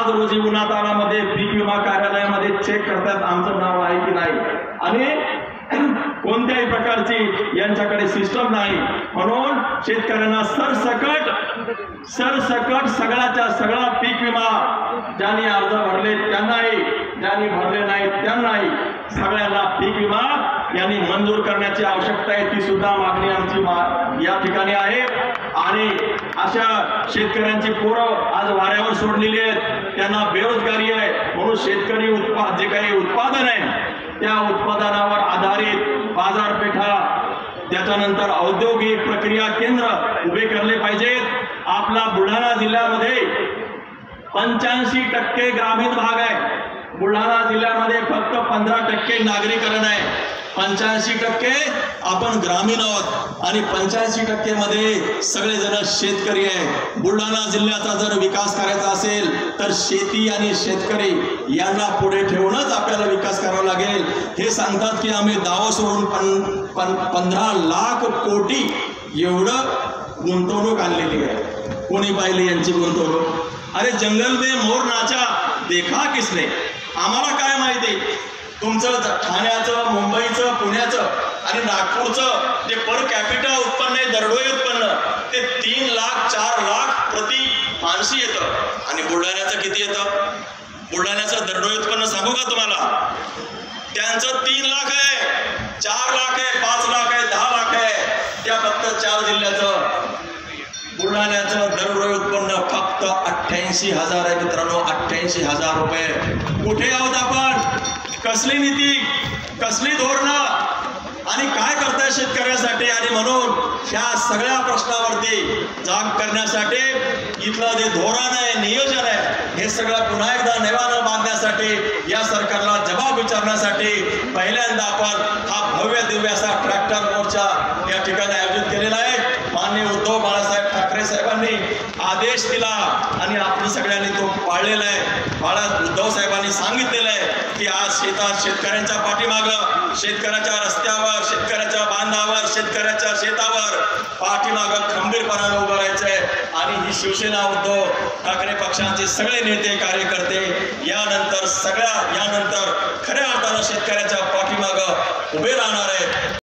आज रोजी उन्हातानामध्ये पीक विमा कार्यालयामध्ये चेक करतात आमचं नाव आहे की नाही, आणि कोणत्याही प्रकारची यांच्याकडे सिस्टम नाही। म्हणून शेतकऱ्यांना सरसकट सगळ्याच्या सगळा पीक विमा ज्यांनी अर्ज भरले त्यांनाही, ज्यांनी भरले नाही त्यांनाही सगळ्यांना पीक विमा यांनी मंजूर करण्याची आवश्यकता आहे। ती सुद्धा मागणी आमची या ठिकाणी आहे। आणि अशा शेतकऱ्यांची पोरं आज वाऱ्यावर सोडलेली आहेत, त्यांना बेरोजगारी आहे। म्हणून शेतकरी जे काही उत्पादन आहे त्या उत्पादनावर आधारित बाजारपेठा, त्याच्यानंतर औद्योगिक प्रक्रिया केंद्र उभे करले पाहिजेत। आपला बुलढाणा जिल्ह्यामध्ये 85% ग्रामीण भाग आहे। बुलढाणा जिल्ह्यामध्ये फक्त 15% नागरीकरण आहे। 85% आपण ग्रामीण आहोत आणि 85% मध्ये सगळेजण शेतकरी आहे। बुलढाणा जिल्ह्याचा जर विकास करायचा असेल तर शेती आणि शेतकरी यांना पुढे ठेवूनच आपल्याला विकास करावा लागेल। हे सांगतात की आम्ही दावा सोडून 15 लाख कोटी एवढं गुंतवणूक आणलेली आहे। कोणी पाहिली यांची गुंतवणूक? अरे जंगल में मोर नाचा देखा किसने? आम्हाला काय माहिती तुमचं ठाण्याचं, मुंबईचं, पुण्याचं आणि नागपूरचं जे पर कॅपिटा उत्पन्न आहे, दरडोई उत्पन्न, ते 3 लाख 4 लाख प्रति माणसी येतं। आणि बुलढाण्याचं किती येतं? बुलढाण्याचं दरडोई उत्पन्न सांगू का तुम्हाला? त्यांचं 3 लाख आहे, 4 लाख आहे, 5 लाख आहे, 10 लाख आहे। त्या फक्त 4 जिल्ह्याचं। बुलढाण्याचं दरडोई उत्पन्न फक्त 88,000 आहे मित्रांनो, 88,000 रुपये। कुठे आहोत आपण? कसली नीती, कसली धोरणं आणि काय करताय शेतकऱ्यासाठी? आणि म्हणून ह्या सगळ्या प्रश्नावरती जाग करण्यासाठी इथलं जे धोरण आहे, नियोजन आहे, हे सगळं पुन्हा एकदा नव्यानं बांधण्यासाठी, या सरकारला जबाब विचारण्यासाठी पहिल्यांदा आपण हा भव्य दिव्य असा ट्रॅक्टर मोर्चा या ठिकाणी आयोजित केलेला आहे। माननीय उद्धव बाळासाहेब ठाकरे साहेबांनी आदेश दिला आणि आपण सगळ्यांनी तो पाळलेला आहे। उद्धव साहेबांनी सांगितलेलं आहे की आज शेतकऱ्यांच्या पाठीमागं, शेतकऱ्याच्या रस्त्यावर, शेतकऱ्याच्या बांधावर, शेतकऱ्याच्या शेतावर पाठीमागं खंबीरपणाने उभं राहायचंय। आणि ही शिवसेना, उद्धव ठाकरे पक्षांचे सगळे नेते, कार्यकर्ते यानंतर खऱ्या अर्थानं शेतकऱ्याच्या पाठीमागं उभे राहणार आहेत।